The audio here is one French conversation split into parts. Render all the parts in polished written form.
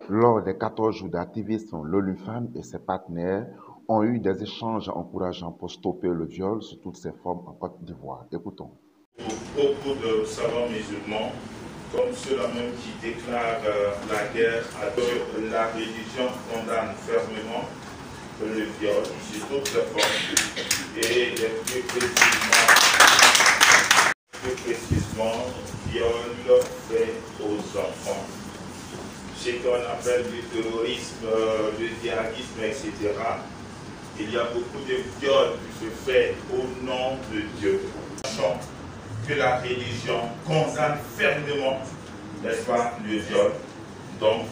Lors des 14 jours d'activisme, l'ONU Femmes et ses partenaires ont eu des échanges encourageants pour stopper le viol sous toutes ses formes en Côte d'Ivoire. Écoutons. Beaucoup de savants musulmans, comme ceux-là même qui déclarent la guerre à Dieu, la religion condamne fermement le viol sous toutes ses formes et plus précisément, viol fait aux enfants. Ce qu'on appelle du terrorisme, du djihadisme, etc. Il y a beaucoup de viols qui se font au nom de Dieu. Que la religion condamne fermement, n'est-ce pas, le viol. Donc,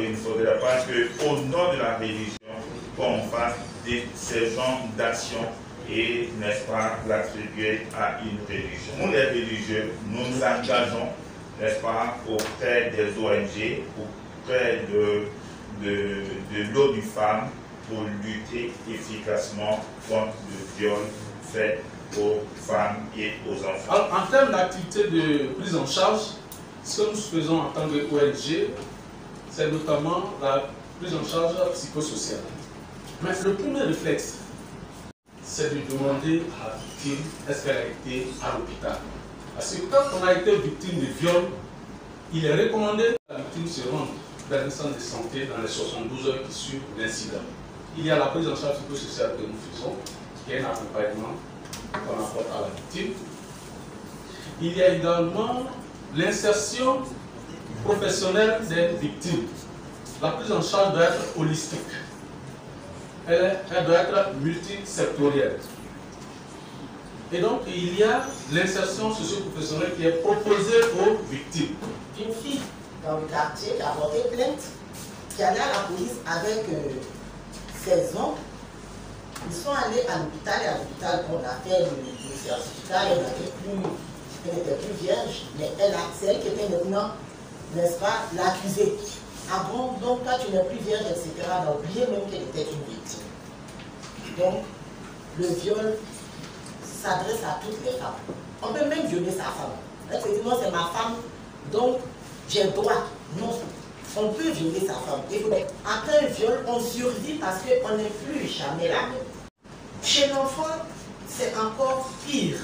il ne faudrait pas qu'au nom de la religion, qu'on fasse ces genres d'actions et, n'est-ce pas, l'attribuer à une religion. Nous, les religieux, nous nous engageons, n'est-ce pas, auprès des ONG, auprès de l'ONU Femmes pour lutter efficacement contre le viol fait aux femmes et aux enfants. En termes d'activité de prise en charge, ce que nous faisons en tant qu'ONG, c'est notamment la prise en charge psychosociale. Mais le premier réflexe, c'est de demander à la victime est-ce qu'elle a été à l'hôpital. Parce que quand on a été victime de viol, il est recommandé que la victime se rende vers un centre de santé dans les 72 heures qui suivent l'incident. Il y a la prise en charge psychosociale que nous faisons, qui est un accompagnement qu'on apporte à la victime. Il y a également l'insertion professionnelle des victimes. La prise en charge doit être holistique. Elle doit être multisectorielle. Et donc, il y a l'insertion socio-professionnelle qui est proposée aux victimes. Une fille dans le quartier qui a porté plainte, qui allait à la police avec 16 ans. Ils sont allés à l'hôpital et à l'hôpital, on a fait le certificat, elle n'était plus vierge, mais c'est elle qui était maintenant, n'est-ce pas, l'accusée. Ah bon, donc toi tu n'es plus vierge, etc. On a oublié même qu'elle était une victime. Donc, le viol s'adresse à toutes les femmes. On peut même violer sa femme. Elle se dit non, c'est ma femme, donc j'ai le droit. Non, on peut violer sa femme. Après un viol, on survit parce qu'on n'est plus jamais la même. Chez l'enfant, c'est encore pire.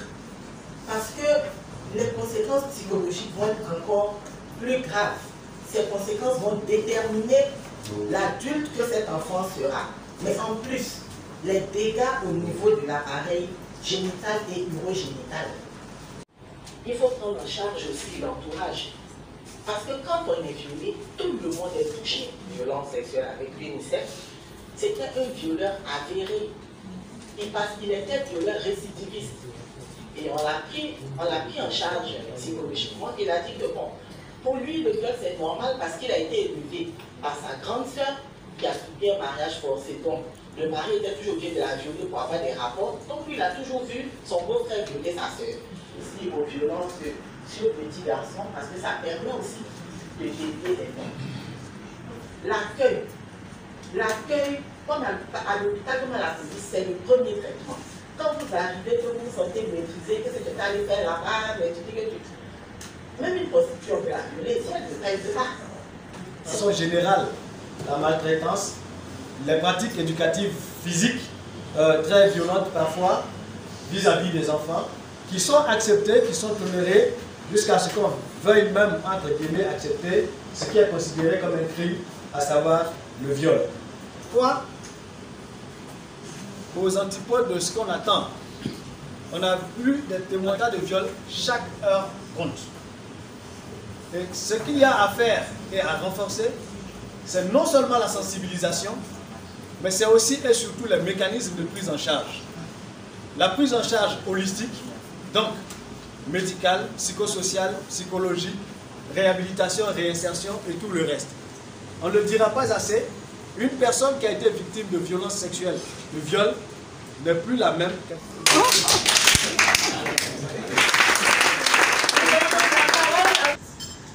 Parce que les conséquences psychologiques vont être encore plus graves. Ces conséquences vont déterminer l'adulte que cet enfant sera. Mais en plus, les dégâts au niveau de l'appareil génital et urogénital. Il faut prendre en charge aussi l'entourage. Parce que quand on est violé, tout le monde est touché. Violence sexuelle avec l'UNICEF, c'était un violeur avéré. Et parce qu'il était violeur récidiviste. Et on l'a pris en charge psychologiquement. Il a dit que bon, pour lui, le viol c'est normal parce qu'il a été élevé par sa grande sœur qui a subi un mariage forcé. Donc, le mari était toujours obligé de la violer pour avoir des rapports. Donc, lui, il a toujours vu son beau-frère violer sa sœur. Aussi aux violences sur le petit garçon, parce que ça permet aussi de guérir les femmes. L'accueil, comme à l'hôpital, comme à la police, c'est le premier traitement. Quand vous arrivez, que vous vous sentez maîtrisé, que c'est que tu allé faire là-bas, mais tu dis que tu... Même une prostituée, on peut la violer, si elle ne veut pas. De façon générale, la maltraitance, les pratiques éducatives physiques très violentes parfois vis-à-vis des enfants, qui sont acceptées, qui sont tolérées, jusqu'à ce qu'on veuille même, entre guillemets, accepter ce qui est considéré comme un crime, à savoir le viol. Quoi? Aux antipodes de ce qu'on attend, on a vu des témoignages de viol, chaque heure compte. Et ce qu'il y a à faire et à renforcer, c'est non seulement la sensibilisation, mais c'est aussi et surtout les mécanismes de prise en charge. La prise en charge holistique, donc médicale, psychosociale, psychologique, réhabilitation, réinsertion et tout le reste. On ne le dira pas assez, une personne qui a été victime de violence sexuelle, de viol, n'est plus la même.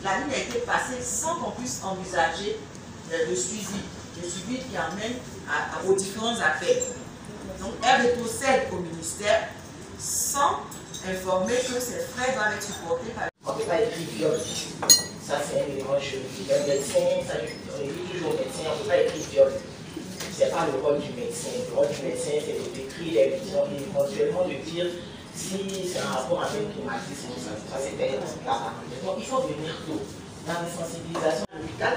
La ligne a été passée sans qu'on puisse envisager le suivi qui amène aux différents appels. Donc elle rétrocède au ministère sans informer que ses frais doivent être supportés par... On ne peut pas écrire viol. Ça c'est un élément juridique. Le médecin, ça, on écrit toujours pas le rôle du médecin. Le rôle du médecin, c'est de décrire les visions et éventuellement de dire si c'est un rapport avec le traumatisme, ça c'était là. Donc il faut venir tôt dans les sensibilisations à l'hôpital.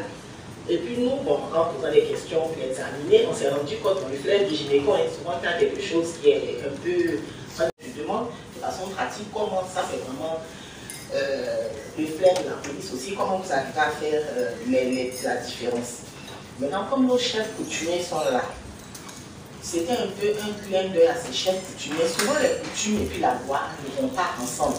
Et puis nous, bon, en posant des questions pour examiner, on s'est rendu compte dans le flèche du gynéco, et souvent quand il y a quelque chose qui est un peu... Je demande de façon pratique comment ça fait vraiment le flèche de la police aussi, comment vous arrivez à faire la différence. Maintenant, comme nos chefs coutumiers sont là, c'était un peu un clin d'œil à ces chefs coutumiers. Souvent les coutumes et puis la loi ne vont pas ensemble.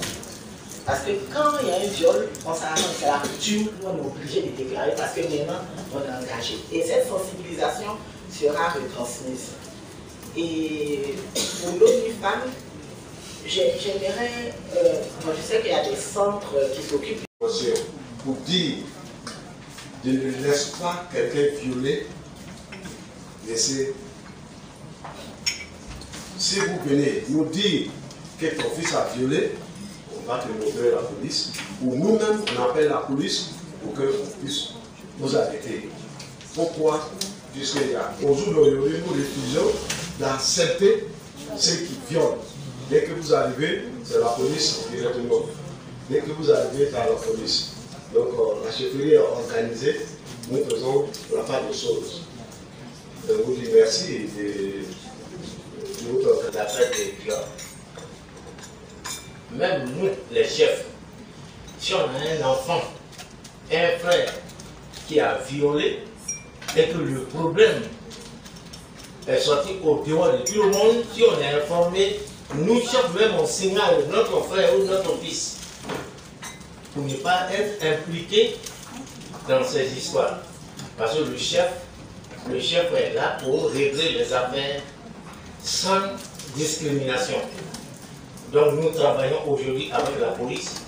Parce que quand il y a un viol, on s'arrête, c'est la coutume, nous on est obligé de déclarer parce que maintenant on est engagé. Et cette sensibilisation sera retransmise. Et pour l'ONU Femmes, j'aimerais, je sais qu'il y a des centres qui s'occupent. Pour dire, je ne laisse pas quelqu'un violer, laissez. Si vous venez nous dire que ton fils a violé, on va te montrer la police, ou nous-mêmes on appelle la police pour qu'on puisse nous arrêter. Pourquoi? Puisqu'il y a aujourd'hui nous refusons d'accepter ceux qui violent. Dès que vous arrivez, c'est la police directement. Dès que vous arrivez, c'est la police. Donc la chefferie est organisée, nous faisons la part des choses. Je vous dis merci de notre affaire des viols. Même nous, les chefs, si on a un enfant, un frère qui a violé, et que le problème est sorti au dehors de tout le monde, si on est informé, nous chefs même on signale notre frère ou notre fils pour ne pas être impliqué dans ces histoires. Parce que le chef est là pour régler les affaires sans discrimination. Donc nous travaillons aujourd'hui avec la police.